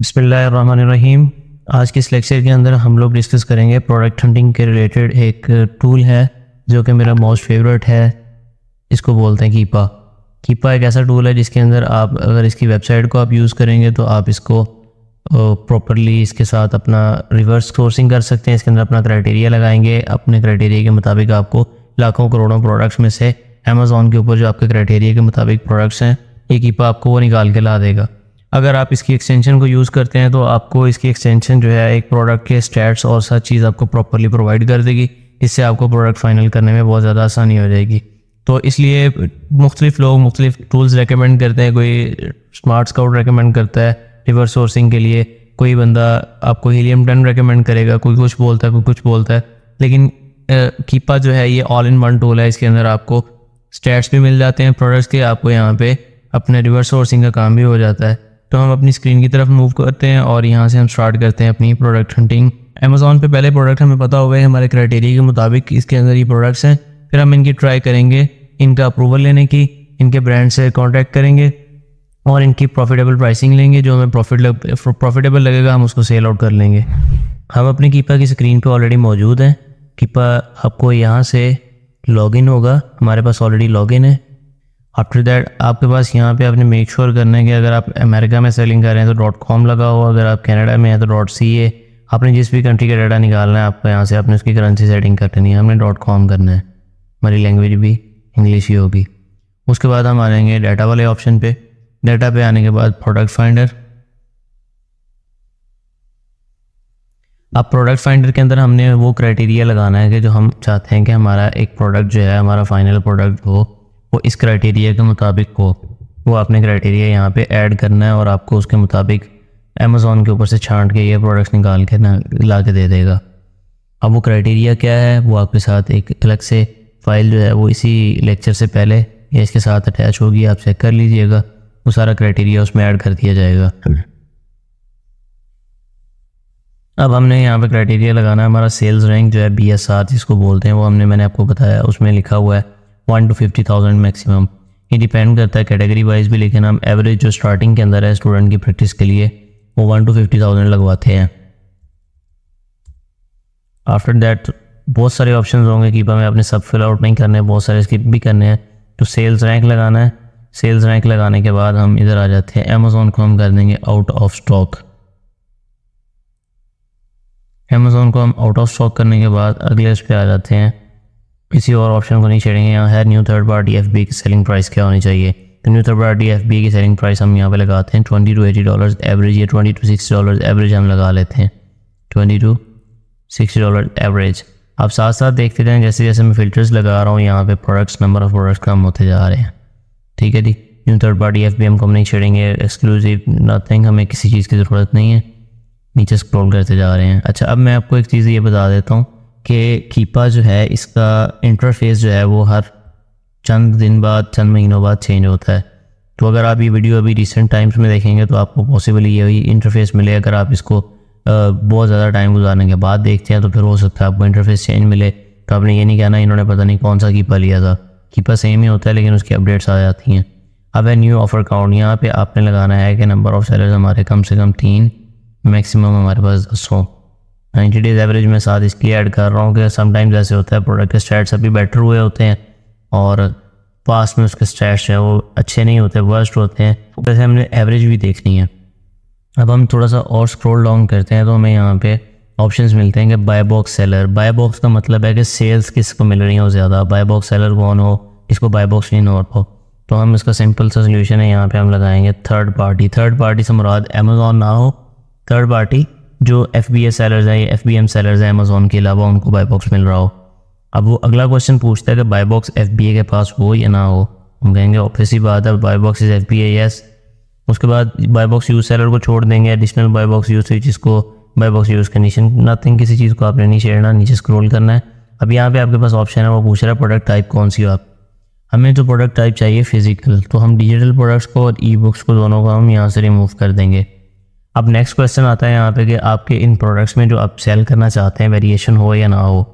बिस्मिल्लाहिर्रहमानिर्रहीम। आज के इस लेक्चर के अंदर हम लोग डिस्कस करेंगे प्रोडक्ट हंटिंग के रिलेटेड एक टूल है जो कि मेरा मोस्ट फेवरेट है। इसको बोलते हैं कीपा। कीपा एक ऐसा टूल है जिसके अंदर आप अगर इसकी वेबसाइट को आप यूज़ करेंगे तो आप इसको प्रॉपरली इसके साथ अपना रिवर्स सोर्सिंग कर सकते हैं। इसके अंदर अपना क्राइटेरिया लगाएंगे, अपने क्राइटेरिया के मुताबिक आपको लाखों करोड़ों प्रोडक्ट्स में से अमेज़ॉन के ऊपर जो आपके क्राइटेरिया के मुताबिक प्रोडक्ट्स हैं ये कीपा आपको वो निकाल के ला देगा। अगर आप इसकी एक्सटेंशन को यूज़ करते हैं तो आपको इसकी एक्सटेंशन जो है एक प्रोडक्ट के स्टैट्स और सब चीज़ आपको प्रॉपरली प्रोवाइड कर देगी। इससे आपको प्रोडक्ट फाइनल करने में बहुत ज़्यादा आसानी हो जाएगी। तो इसलिए मुख्तलिफ लोग मुख्तलिफ टूल्स रेकमेंड करते हैं। कोई स्मार्ट स्काउट रेकमेंड करता है रिवर्स सोर्सिंग के लिए, कोई बंदा आपको हीलियम 10 रेकमेंड करेगा, कोई कुछ बोलता है कोई कुछ बोलता है। लेकिन कीपा जो है ये ऑल इन वन टूल है। इसके अंदर आपको स्टैट्स भी मिल जाते हैं प्रोडक्ट्स के, आपको यहाँ पे अपने रिवर्स सोर्सिंग का काम भी हो जाता है। तो हम अपनी स्क्रीन की तरफ मूव करते हैं और यहाँ से हम स्टार्ट करते हैं अपनी प्रोडक्ट हंटिंग। अमेज़ॉन पे पहले प्रोडक्ट हमें पता हुआ है हमारे क्राइटेरिया के मुताबिक इसके अंदर ये प्रोडक्ट्स हैं। फिर हम इनकी ट्राई करेंगे, इनका अप्रूवल लेने की, इनके ब्रांड से कॉन्टैक्ट करेंगे और इनकी प्रॉफिटेबल प्राइसिंग लेंगे। जो हमें प्रॉफिटेबल लगेगा हम उसको सेल आउट कर लेंगे। हम अपनी कीपा की स्क्रीन पर ऑलरेडी मौजूद हैं। कीपा आपको यहाँ से लॉगिन होगा, हमारे पास ऑलरेडी लॉगिन है। आफ्टर दैट आपके पास यहाँ पे आपने मेक श्योर करना है कि अगर आप अमेरिका में सेलिंग कर रहे हैं तो .com लगा हो, अगर आप कनाडा में हैं तो .ca। आपने जिस भी कंट्री का डाटा निकालना है आपको यहाँ से आपने उसकी करेंसी सेटिंग करनी है। हमने .com करना है, हमारी लैंग्वेज भी इंग्लिश ही होगी। उसके बाद हम आ जाएंगे डाटा वाले ऑप्शन पे। डाटा पे आने के बाद प्रोडक्ट फाइंडर। अब प्रोडक्ट फाइंडर के अंदर हमने वो क्राइटेरिया लगाना है कि जो हम चाहते हैं कि हमारा एक प्रोडक्ट जो है हमारा फाइनल प्रोडक्ट हो वो इस क्राइटेरिया के मुताबिक हो। वो आपने क्राइटेरिया यहाँ पे ऐड करना है और आपको उसके मुताबिक अमेज़ॉन के ऊपर से छांट के ये प्रोडक्ट्स निकाल के ला के दे देगा। अब वो क्राइटेरिया क्या है वो आपके साथ एक अलग से फाइल जो है वो इसी लेक्चर से पहले या इसके साथ अटैच होगी, आप चेक कर लीजिएगा। वो सारा क्राइटेरिया उसमें ऐड कर दिया जाएगा। अब हमने यहाँ पे क्राइटेरिया लगाना है हमारा सेल्स रैंक जो है BSR जिसको बोलते हैं, वो मैंने आपको बताया। उसमें लिखा हुआ है 1 to 50,000 मैक्सिमम। ये डिपेंड करता है कैटेगरी वाइज भी, लेकिन हम एवरेज जो स्टार्टिंग के अंदर है स्टूडेंट की प्रैक्टिस के लिए वो 1 to 50,000 लगवाते हैं। आफ्टर दैट बहुत सारे ऑप्शंस होंगे कीपा में, आपने सब फिल आउट नहीं करने, बहुत सारे स्किप भी करने हैं। तो सेल्स रैंक लगाना है। सेल्स रैंक लगाने के बाद हम इधर आ जाते हैं, अमेज़ॉन को हम कर देंगे आउट ऑफ स्टॉक। अमेज़ॉन को हम आउट ऑफ स्टॉक करने के बाद अगले उस पर आ जाते हैं, किसी और ऑप्शन को नहीं छेड़ेंगे। यहाँ है न्यू थर्ड पार्टी FBA की सेलिंग प्राइस क्या होनी चाहिए। तो न्यू थर्ड पार्टी FBA की सेलिंग प्राइस हम यहाँ पे लगाते हैं $20 to $80 एवरेज, या $20 to $60 एवरेज हम लगा लेते हैं। $20 to $60 एवरेज। आप साथ साथ देखते जाएँ जैसे जैसे मैं फिल्टर्स लगा रहा हूँ यहाँ पे प्रोडक्ट्स, नंबर ऑफ प्रोडक्ट्स कम होते जा रहे हैं। ठीक है जी। न्यू थर्ड पार्टी FBA को हम नहीं छेड़ेंगे, एक्सक्लूसिव नथिंग, हमें किसी चीज़ की ज़रूरत नहीं है। नीचे स्क्रॉल करते जा रहे हैं। अच्छा, अब मैं आपको एक चीज़ ये बता देता हूँ कि कीपा जो है इसका इंटरफेस जो है वो हर चंद दिन बाद, चंद महीनों बाद चेंज होता है। तो अगर आप ये वीडियो अभी रिसेंट टाइम्स में देखेंगे तो आपको पॉसिबली यही इंटरफेस मिले। अगर आप इसको बहुत ज़्यादा टाइम गुजारने के बाद देखते हैं तो फिर हो सकता है आपको इंटरफेस चेंज मिले। तो आपने ये नहीं कहना इन्होंने पता नहीं कौन सा कीपा लिया था। कीपा सेम ही होता है लेकिन उसकी अपडेट्स आ जाती हैं। अब है न्यू ऑफर काउंट। यहाँ पर आपने लगाना है कि नंबर ऑफ़ सेलर्स हमारे कम से कम 3, मैक्सिमम हमारे पास 10 हो। 90 डेज़ एवरेज में साथ इसलिए ऐड कर रहा हूँ कि समटाइम्स ऐसे होता है प्रोडक्ट के स्टैट्स अभी बेटर हुए होते हैं और पास में उसके स्टैट्स हैं वो अच्छे नहीं होते, वर्स्ट होते हैं। वैसे हमने एवरेज भी देखनी है। अब हम थोड़ा सा और स्क्रॉल डाउन करते हैं तो हमें यहाँ पे ऑप्शंस मिलते हैं कि buy box seller. Buy box का मतलब है कि सेल्स किसको मिल रही हो ज़्यादा, बाय बॉक्स सेलर कौन हो, इसको बाय बॉक्स नहीं हो। तो हम इसका सिंपल सा सोल्यूशन है, यहाँ पर हम लगाएंगे थर्ड पार्टी। थर्ड पार्टी से मुराद अमेज़ॉन ना हो, थर्ड पार्टी जो FBA सेलर्स हैं या FBM सेलर्स हैं अमेज़ॉन के अलावा उनको बाय बॉक्स मिल रहा हो। अब वो अगला क्वेश्चन पूछता है कि बाय बॉक्स FBA के पास हो या ना हो। हम कहेंगे ऑब्वियस ही बात है buy box is FBA yes. उसके बाद बाय बॉक्स यूज सेलर को छोड़ देंगे, एडिशनल बाय बॉक्स यूज जिसको buy box used condition nothing, किसी चीज़ को आपने नहीं छेड़ना, नीचे स्क्रॉल करना है। अब यहाँ पे आपके पास ऑप्शन है, वो पूछ रहा है प्रोडक्ट टाइप कौन सी हो आप। हमें जो प्रोडक्ट टाइप चाहिए फिजिकल, तो हम डिजिटल प्रोडक्ट्स को और ई-बुक्स को दोनों को हम यहाँ से रिमूव कर देंगे। अब नेक्स्ट क्वेश्चन आता है यहाँ पे कि आपके इन प्रोडक्ट्स में जो आप सेल करना चाहते हैं वेरिएशन हो या ना हो।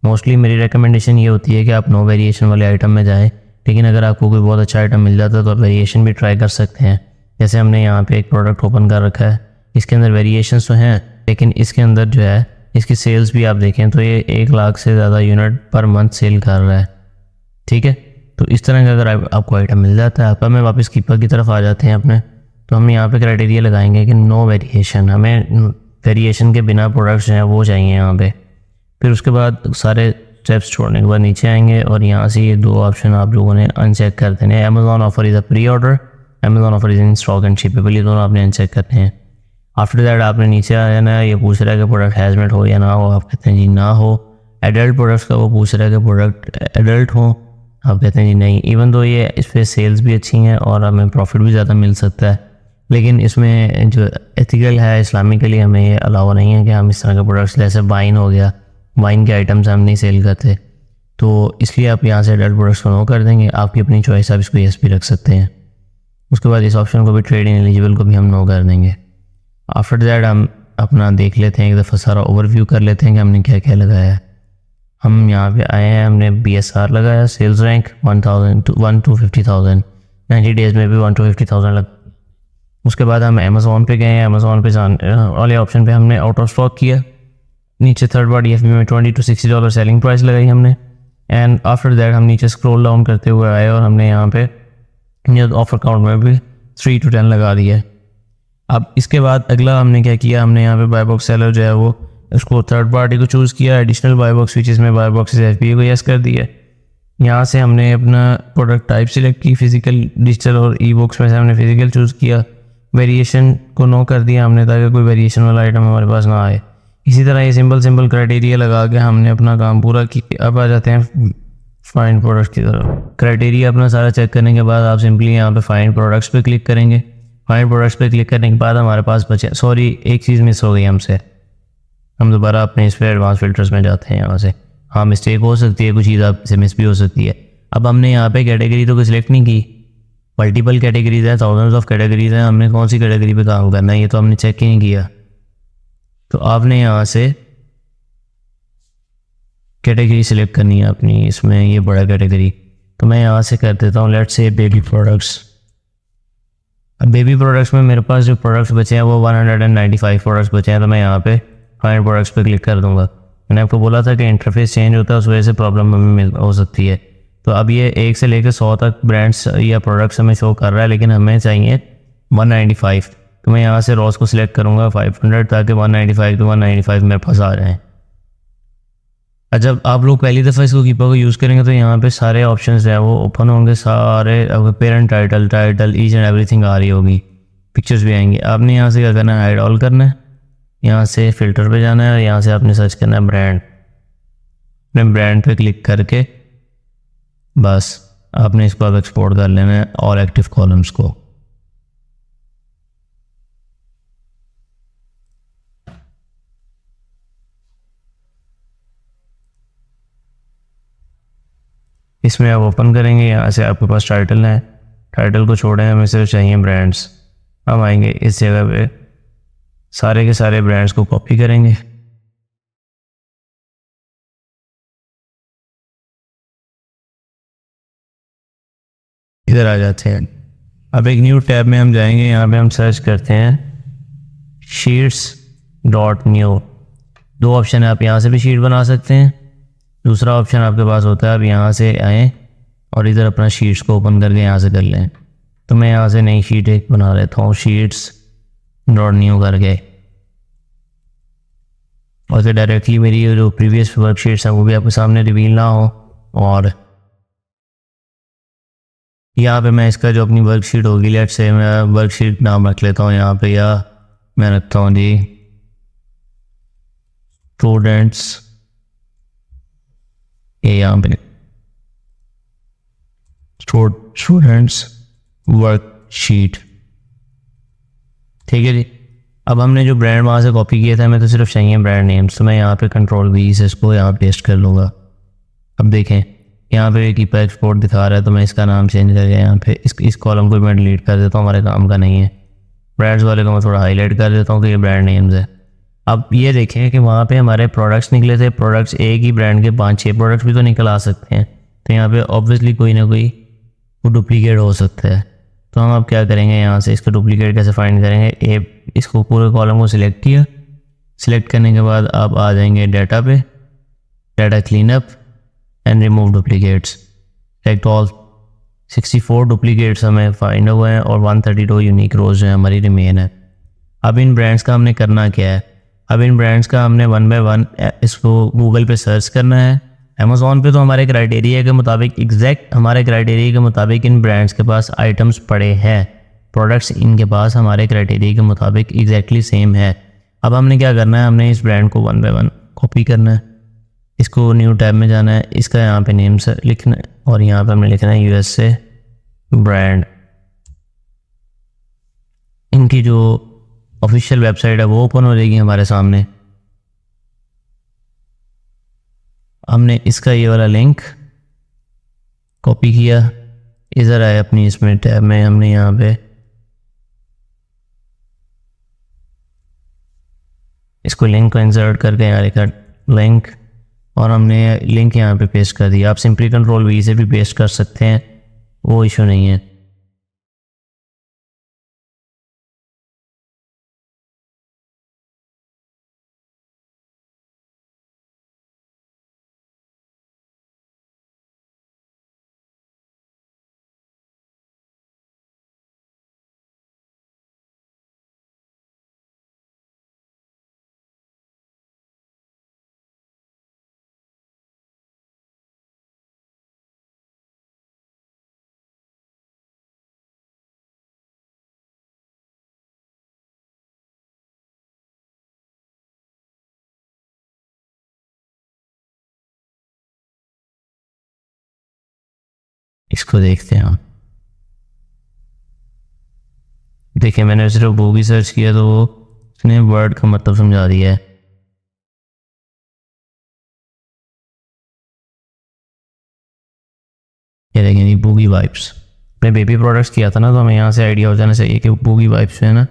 मोस्टली मेरी रिकमेंडेशन ये होती है कि आप नो वेरिएशन वाले आइटम में जाएं, लेकिन अगर आपको कोई बहुत अच्छा आइटम मिल जाता है तो आप वेरिएशन भी ट्राई कर सकते हैं। जैसे हमने यहाँ पे एक प्रोडक्ट ओपन कर रखा है, इसके अंदर वेरिएशंस तो हैं, लेकिन इसके अंदर जो है इसकी सेल्स भी आप देखें तो ये 1 लाख से ज़्यादा यूनिट पर मंथ सेल कर रहा है। ठीक है, तो इस तरह का अगर आपको आइटम मिल जाता है, आप हमें वापस कीपर की तरफ आ जाते हैं अपने, तो हम यहाँ पे क्राइटेरिया लगाएंगे कि नो वेरिएशन, हमें वेरिएशन के बिना प्रोडक्ट्स जो हैं वो चाहिए यहाँ पे। फिर उसके बाद सारे स्टेप्स छोड़ने के बाद नीचे आएंगे और यहाँ से ये 2 ऑप्शन आप लोगों ने अनचेक कर देने हैं। Amazon offer is a pre order, Amazon offer is in stock and shippable, ये दोनों आपने अनचेक करते हैं। आफ्टर दैट आपने नीचे आ जाना है, ये पूछ रहा है कि प्रोडक्ट हैज़मेट हो या ना हो, आप कहते हैं जी ना हो। एडल्ट प्रोडक्ट्स का वो पूछ रहा है कि प्रोडक्ट एडल्ट हो, आप कहते हैं जी नहीं। इवन तो ये इस पर सेल्स भी अच्छी हैं और हमें प्रॉफिट भी ज़्यादा मिल सकता है, लेकिन इसमें जो एथिकल है इस्लामिकली हमें ये अलाउ नहीं है कि हम इस तरह के प्रोडक्ट्स, जैसे वाइन हो गया, वाइन के आइटम्स हम नहीं सेल करते, तो इसलिए आप यहाँ से एडल्ट प्रोडक्ट्स को नो कर देंगे। आपकी अपनी चॉइस, आप इसको यस भी रख सकते हैं। उसके बाद इस ऑप्शन को भी ट्रेड इन एलिजिबल को भी हम नो कर देंगे। आफ्टर दैट हम अपना देख लेते हैं, एक दफ़ा सारा ओवरव्यू कर लेते हैं कि हमने क्या क्या लगाया है। हम यहाँ पे आए हैं, हमने BSR लगाया, सेल्स रैंक 1 to 50,000, 90 डेज़ में भी 1 to 50,000 लग। उसके बाद हम अमेज़ॉन पे गए हैं, अमेज़ॉन पे वाले ऑप्शन पे हमने आउट ऑफ स्टॉक किया। नीचे थर्ड पार्टी FB में $20 to $60 सेलिंग प्राइस लगाई हमने। एंड आफ्टर दैट हम नीचे स्क्रॉल डाउन करते हुए आए और हमने यहाँ पे ऑफर काउंट में भी 3 to 10 लगा दिया। अब इसके बाद अगला हमने क्या किया, हमने यहाँ पे बाय बॉक्स सेलर जो है वो उसको थर्ड पार्टी को चूज़ किया, एडिशनल बाय बॉक्स स्विचेस में बाय बॉक्स FBA को यस कर दिया। यहाँ से हमने अपना प्रोडक्ट टाइप सिलेक्ट की, फिजिकल, डिजिटल और ई बुक्स में से हमने फिजिकल चूज़ किया। वेरिएशन को नो कर दिया हमने ताकि कोई वेरिएशन वाला आइटम हमारे पास ना आए। इसी तरह ये सिंपल क्राइटेरिया लगा के हमने अपना काम पूरा किया। अब आ जाते हैं फाइंड प्रोडक्ट की तरफ। क्राइटेरिया अपना सारा चेक करने के बाद आप सिंपली यहाँ पे फाइंड प्रोडक्ट्स पे क्लिक करेंगे। फाइंड प्रोडक्ट्स पे क्लिक करने के बाद हमारे पास बचे, सॉरी एक चीज़ मिस हो गई हमसे, हम दोबारा अपने इस पर एडवांस फिल्टर्स में जाते हैं। यहाँ से हाँ मिस्टेक हो सकती है, कुछ चीज़ आपसे मिस भी हो सकती है। अब हमने यहाँ पे कैटेगरी तो कोई सिलेक्ट नहीं की, मल्टीपल कैटेगरीज हैं, थाउजेंड्स ऑफ कैटेगरीज हैं, हमने कौन सी कैटेगरी पे काम करना है ये तो हमने चेक ही नहीं किया। तो आपने यहाँ से कैटेगरी सिलेक्ट करनी है अपनी, इसमें ये बड़ा कैटेगरी, तो मैं यहाँ से कर देता हूँ लेट्स से बेबी प्रोडक्ट्स। अब बेबी प्रोडक्ट्स में मेरे पास जो प्रोडक्ट्स बचे हैं वो 195 प्रोडक्ट्स बचे हैं, तो मैं यहाँ पे फाइंड प्रोडक्ट्स पे क्लिक कर दूंगा। मैंने आपको बोला था कि इंटरफेस चेंज होता है, उस वजह से प्रॉब्लम हमें हो सकती है। तो अब ये 1 से लेकर 100 तक ब्रांड्स या प्रोडक्ट्स हमें शो कर रहा है, लेकिन हमें चाहिए 195। तो मैं यहाँ से रॉस को सिलेक्ट करूँगा 500 ताकि 195 to 195 मेरे पास आ जाएँ। जब आप लोग पहली दफ़ा इसको कीपर को यूज़ करेंगे तो यहाँ पे सारे ऑप्शंस हैं वो ओपन होंगे, सारे parent title each and everything आ रही होगी, पिक्चर्स भी आएंगे। आपने यहाँ से क्या करना है, हाइड ऑल करना है, यहाँ से फ़िल्टर पे जाना है और यहाँ से आपने सर्च करना है ब्रांड। अपने ब्रांड पे क्लिक करके बस आपने इसको अब एक्सपोर्ट कर लेना है ऑल एक्टिव कॉलम्स को। इसमें आप ओपन करेंगे, यहाँ से आपके पास टाइटल है, टाइटल को छोड़ें, हमें सिर्फ चाहिए ब्रांड्स। हम आएंगे इस जगह पे, सारे के सारे ब्रांड्स को कॉपी करेंगे, इधर आ जाते हैं। अब एक न्यू टैब में हम जाएंगे, यहाँ पे हम सर्च करते हैं sheets.new। 2 ऑप्शन है, आप यहाँ से भी शीट बना सकते हैं, दूसरा ऑप्शन आपके पास होता है आप यहाँ से आएँ और इधर अपना शीट्स को ओपन करके यहाँ से कर लें। तो मैं यहाँ से नई शीट एक बना लेता हूँ sheets.new करके, और फिर डायरेक्टली मेरी जो प्रीवियस वर्कशीट्स हैं वो भी आपके सामने रिवील ना हो। और यहाँ पे मैं इसका जो अपनी वर्कशीट होगी, लेट्स से मैं वर्कशीट नाम रख लेता हूँ यहाँ पे, या मैं रखता हूँ जी स्टूडेंट्स, ये यहाँ पे स्टूडेंट्स वर्कशीट। ठीक है जी। अब हमने जो ब्रांड वहाँ से कॉपी किया था, हमें तो सिर्फ चाहिए ब्रांड नेम्स, तो मैं यहाँ पे Ctrl+V से इसको यहाँ पेस्ट कर लूँगा। अब देखें यहाँ पे कीपर एक्सपोर्ट दिखा रहा है, तो मैं इसका नाम चेंज करके यहाँ पे इस कॉलम को मैं डिलीट कर देता हूँ, हमारे काम का नहीं है। ब्रांड्स वाले को मैं थोड़ा हाईलाइट कर देता हूँ कि ये ब्रांड नेम्स है। अब ये देखें कि वहाँ पे हमारे प्रोडक्ट्स निकले थे, प्रोडक्ट्स एक ही ब्रांड के 5-6 प्रोडक्ट्स भी तो निकल आ सकते हैं, तो यहाँ पे ऑब्वियसली कोई ना कोई वो डुप्लीकेट हो सकता है। तो हम अब क्या करेंगे, यहाँ से इसका डुप्लीकेट कैसे फाइंड करेंगे, इसको पूरे कॉलम को सिलेक्ट किया। सिलेक्ट करने के बाद आप आ जाएंगे डाटा पे, data cleanup and remove duplicates. Select all. 64 duplicates हमें फाइंड हुए हैं और 132 यूनिक रोज जो है हमारी रिमेन है। अब इन ब्रांड्स का हमने करना क्या है, अब इन ब्रांड्स का हमने 1 बाय 1 इसको गूगल पे सर्च करना है। अमेज़ॉन पे तो हमारे क्राइटेरिया के मुताबिक, एग्जैक्ट हमारे क्राइटेरिया के मुताबिक इन ब्रांड्स के पास आइटम्स पड़े हैं, प्रोडक्ट्स इनके पास हमारे क्राइटेरिया के मुताबिक एग्जैक्टली सेम है। अब हमने क्या करना है, हमने इस ब्रांड को 1 बाय 1 कॉपी करना है। इसको न्यू टैब में जाना है, इसका यहाँ पे नेम से लिखना है और यहाँ पे हमने लिखना है USA ब्रांड। इनकी जो ऑफिशियल वेबसाइट है वो ओपन हो जाएगी हमारे सामने। हमने इसका ये वाला लिंक कॉपी किया, इधर आए अपनी इसमें टैब में, हमने यहाँ पे इसको लिंक को इंसर्ट करके यहाँ लिखा लिंक और हमने लिंक यहाँ पे पेस्ट कर दिया। आप सिंपली Ctrl+V से भी पेस्ट कर सकते हैं, वो इशू नहीं है। इसको देखते हैं हम। देखिए मैंने सिर्फ बूगी सर्च किया तो वो उसने वर्ड का मतलब समझा दिया है। ये देखें ये बूगी वाइप्स, मैं बेबी प्रोडक्ट्स किया था ना तो हमें यहाँ से आइडिया हो जाना चाहिए कि बूगी वाइप्स है ना।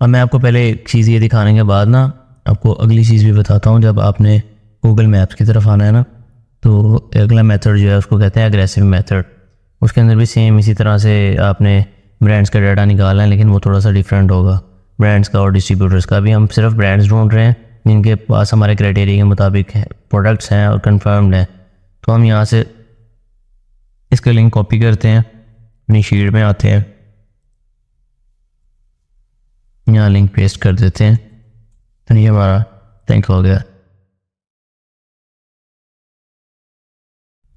अब मैं आपको पहले एक चीज़ ये दिखाने के बाद ना आपको अगली चीज़ भी बताता हूँ। जब आपने गूगल मैप्स की तरफ आना है ना तो अगला मेथड जो है उसको कहते हैं एग्रेसिव मेथड। उसके अंदर भी सेम इसी तरह से आपने ब्रांड्स का डाटा निकालना है, लेकिन वो थोड़ा सा डिफरेंट होगा ब्रांड्स का और डिस्ट्रीब्यूटर्स का। भी हम सिर्फ ब्रांड्स ढूंढ रहे हैं जिनके पास हमारे क्राइटेरिया के मुताबिक है प्रोडक्ट्स हैं और कंफर्म्ड हैं। तो हम यहाँ से इसका लिंक कॉपी करते हैं, अपनी शीट में आते हैं, यहाँ लिंक पेस्ट कर देते हैं तो ये हमारा लिंक हो गया।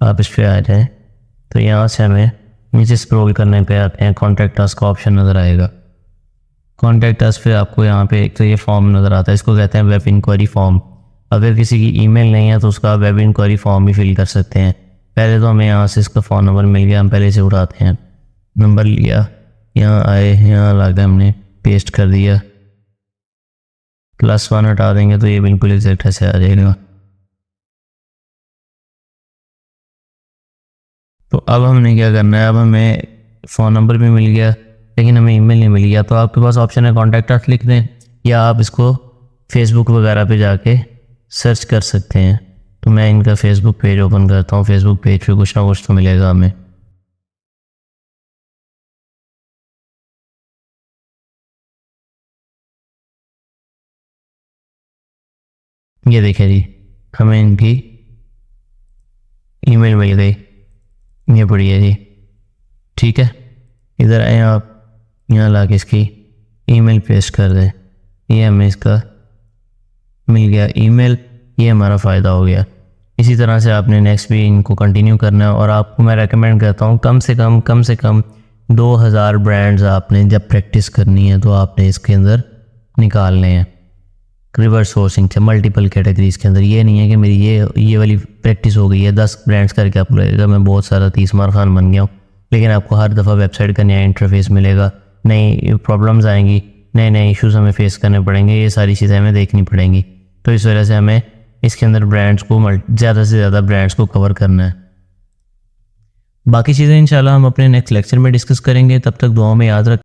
आप इस पर आ जाएँ तो यहाँ से हमें नीचे स्क्रॉल करने पे आते हैं, कॉन्टैक्ट अस का ऑप्शन नज़र आएगा। कॉन्टैक्ट अस पे आपको यहाँ पे एक तो ये फॉर्म नज़र आता है, इसको कहते हैं वेब इंक्वायरी फॉर्म। अगर किसी की ईमेल नहीं है तो उसका वेब इंक्वायरी फॉर्म भी फिल कर सकते हैं। पहले तो हमें यहाँ से इसका फ़ोन नंबर मिल गया, हम पहले से उठाते हैं। नंबर लिया, यहाँ आए, यहाँ लाकर हमने पेस्ट कर दिया, +1 हटा देंगे तो ये बिल्कुल एग्जैक्ट ऐसे आ जाएगा। तो अब हमने क्या करना है, अब हमें फ़ोन नंबर भी मिल गया लेकिन हमें ईमेल नहीं मिल गया। तो आपके पास ऑप्शन है कॉन्टैक्ट अस लिख दें, या आप इसको फेसबुक वगैरह पे जाके सर्च कर सकते हैं। तो मैं इनका फेसबुक पेज ओपन करता हूँ, फेसबुक पेज पे कुछ ना कुछ तो मिलेगा हमें। ये देखिए जी, हमें इनकी ईमेल मिल गई, ये बढ़िया जी, ठीक है। इधर आए आप, यहाँ ला के इसकी ईमेल पेस्ट कर दें, ये हमें इसका मिल गया ईमेल, ये हमारा फ़ायदा हो गया। इसी तरह से आपने नेक्स्ट भी इनको कंटिन्यू करना है। और आपको मैं रेकमेंड करता हूँ कम से कम 2000 ब्रांड्स आपने जब प्रैक्टिस करनी है तो आपने इसके अंदर निकालने हैं रिवर्स सोर्सिंग से मल्टीपल कैटेगरीज के अंदर। ये नहीं है कि मेरी ये वाली प्रैक्टिस हो गई है 10 ब्रांड्स करके आप लगेगा मैं बहुत सारा 30 मार खान बन गया हूँ, लेकिन आपको हर दफ़ा वेबसाइट का नया इंटरफेस मिलेगा, नई प्रॉब्लम्स आएंगी, नए इश्यूज हमें फेस करने पड़ेंगे, ये सारी चीज़ें हमें देखनी पड़ेंगी। तो इस वजह से हमें इसके अंदर ब्रांड्स को ज़्यादा से ज़्यादा ब्रांड्स को कवर करना है। बाकी चीज़ें इंशाल्लाह हम अपने नेक्स्ट लेक्चर में डिस्कस करेंगे। तब तक दुआओं में याद रख